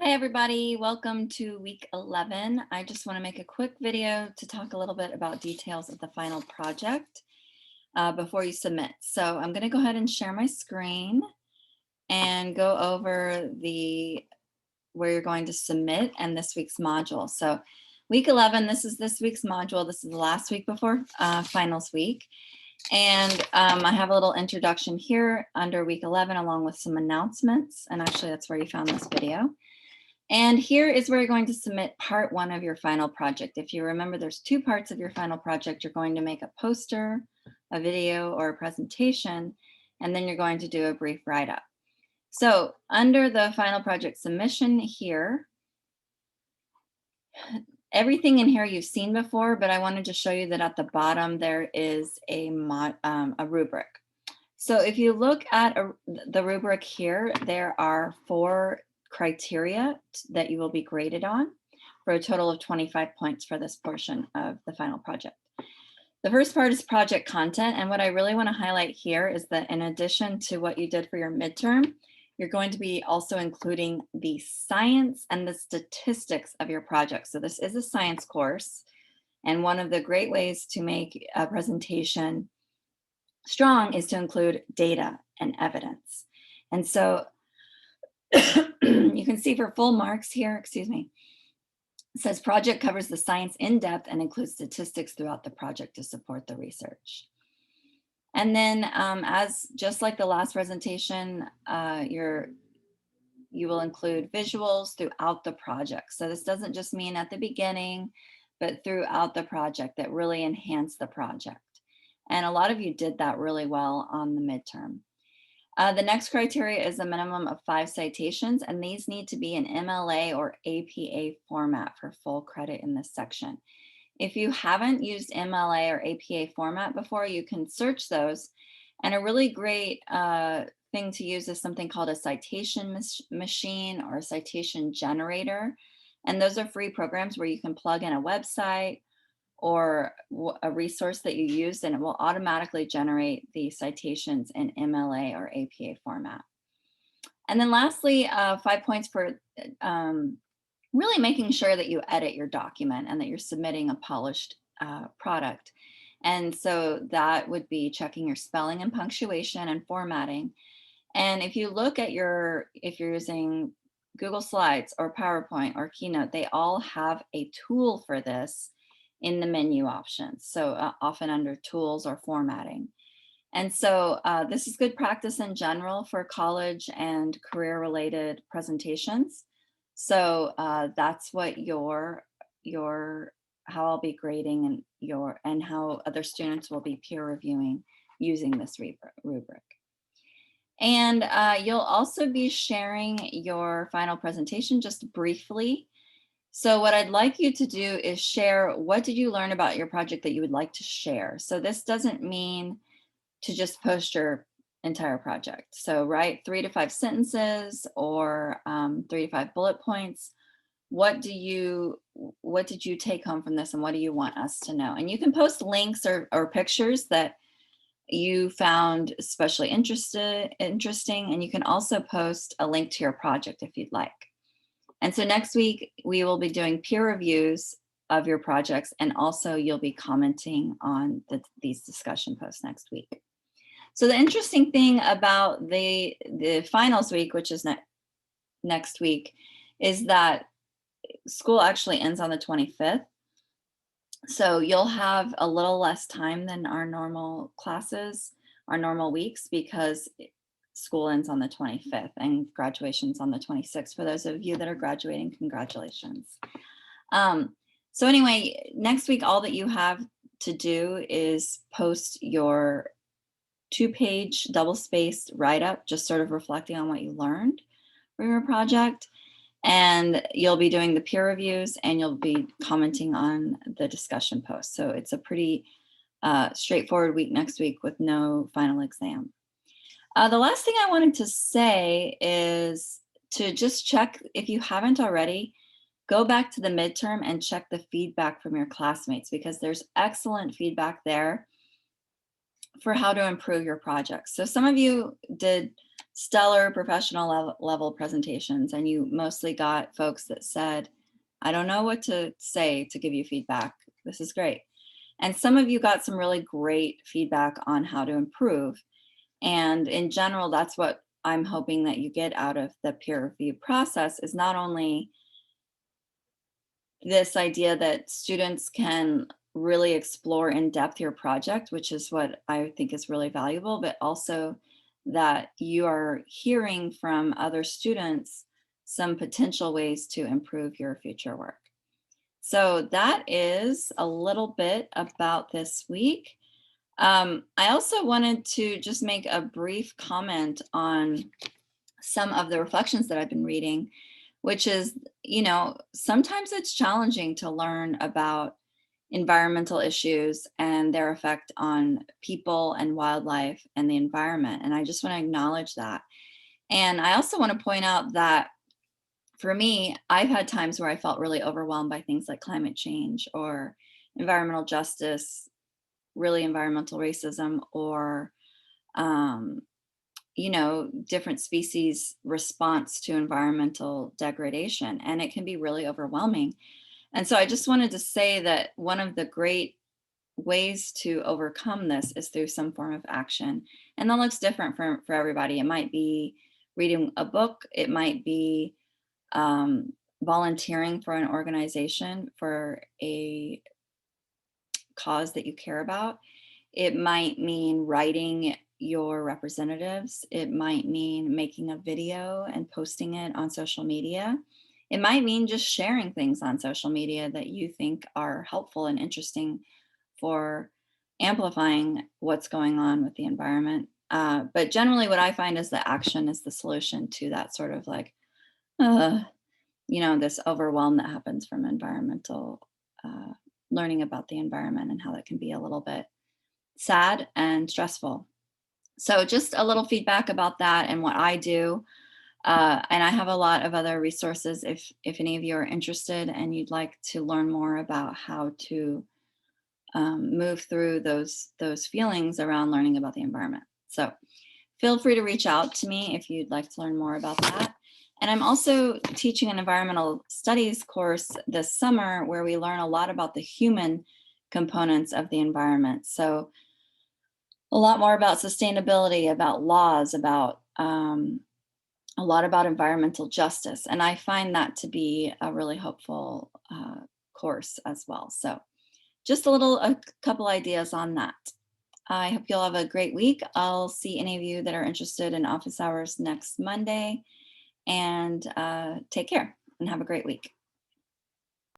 Hi, everybody. Welcome to week 11. I just want to make a quick video to talk a little bit about details of the final project before you submit. So I'm going to go ahead and share my screen and go over where you're going to submit and this week's module. So week 11, this is this week's module. This is the last week before finals week. And I have a little introduction here under week 11 along with some announcements. And actually, that's where you found this video. And here is where you're going to submit part one of your final project. If you remember, there's two parts of your final project. You're going to make a poster, a video, or a presentation, and then you're going to do a brief write-up. So under the final project submission here, everything in here you've seen before, but I wanted to show you that at the bottom there is a rubric. So if you look at the rubric here, there are 4 criteria that you will be graded on for a total of 25 points for this portion of the final project. The first part is project content, and what I really want to highlight here is that in addition to what you did for your midterm, you're going to be also including the science and the statistics of your project. So this is a science course, and one of the great ways to make a presentation strong is to include data and evidence. And so you can see for full marks here, excuse me, it says project covers the science in depth and includes statistics throughout the project to support the research. And then as just like the last presentation, you will include visuals throughout the project. So this doesn't just mean at the beginning, but throughout the project that really enhance the project. And a lot of you did that really well on the midterm. The next criteria is a minimum of 5 citations, and these need to be in MLA or APA format for full credit in this section. If you haven't used MLA or APA format before, you can search those. And a really great thing to use is something called a citation machine or a citation generator. And those are free programs where you can plug in a website or a resource that you used, and it will automatically generate the citations in MLA or APA format. And then lastly, 5 points for really making sure that you edit your document and that you're submitting a polished product. And so that would be checking your spelling and punctuation and formatting. And if you look at if you're using Google Slides or PowerPoint or Keynote, they all have a tool for this in the menu options. So often under tools or formatting. And so this is good practice in general for college and career related presentations. So that's what how I'll be grading and how other students will be peer reviewing using this rubric. And you'll also be sharing your final presentation just briefly. So what I'd like you to do is share, what did you learn about your project that you would like to share? So this doesn't mean to just post your entire project. So write 3 to 5 sentences or 3 to 5 bullet points. What did you take home from this and what do you want us to know? And you can post links or pictures that you found especially interesting, and you can also post a link to your project if you'd like. And so next week, we will be doing peer reviews of your projects, and also you'll be commenting on these discussion posts next week. So the interesting thing about the finals week, which is next week, is that school actually ends on the 25th. So you'll have a little less time than our normal classes, our normal weeks, because school ends on the 25th and graduation's on the 26th. For those of you that are graduating, congratulations. So anyway, next week, all that you have to do is post your 2-page double-spaced write-up, just sort of reflecting on what you learned for your project. And you'll be doing the peer reviews and you'll be commenting on the discussion posts. So it's a pretty straightforward week next week with no final exam. The last thing I wanted to say is to just check, if you haven't already, go back to the midterm and check the feedback from your classmates, because there's excellent feedback there for how to improve your projects. So some of you did stellar professional level presentations, and you mostly got folks that said, I don't know what to say to give you feedback. This is great. And some of you got some really great feedback on how to improve. And in general, that's what I'm hoping that you get out of the peer review process, is not only this idea that students can really explore in depth your project, which is what I think is really valuable, but also that you are hearing from other students some potential ways to improve your future work. So that is a little bit about this week. I also wanted to just make a brief comment on some of the reflections that I've been reading, which is, sometimes it's challenging to learn about environmental issues and their effect on people and wildlife and the environment. And I just want to acknowledge that. And I also want to point out that for me, I've had times where I felt really overwhelmed by things like climate change or environmental justice, really environmental racism, or different species response to environmental degradation, and it can be really overwhelming. And so I just wanted to say that one of the great ways to overcome this is through some form of action, and that looks different for everybody. It might be reading a book, it might be volunteering for an organization for a cause that you care about. It might mean writing your representatives. It might mean making a video and posting it on social media. It might mean just sharing things on social media that you think are helpful and interesting for amplifying what's going on with the environment. But generally, what I find is that action is the solution to that sort of like, uh, this overwhelm that happens from environmental learning about the environment, and how that can be a little bit sad and stressful. So just a little feedback about that and what I do. And I have a lot of other resources if any of you are interested and you'd like to learn more about how to move through those feelings around learning about the environment. So feel free to reach out to me if you'd like to learn more about that. And I'm also teaching an environmental studies course this summer where we learn a lot about the human components of the environment. So a lot more about sustainability, about laws, about a lot about environmental justice. And I find that to be a really hopeful course as well. So just a couple ideas on that. I hope you'll have a great week. I'll see any of you that are interested in office hours next Monday. And take care and have a great week.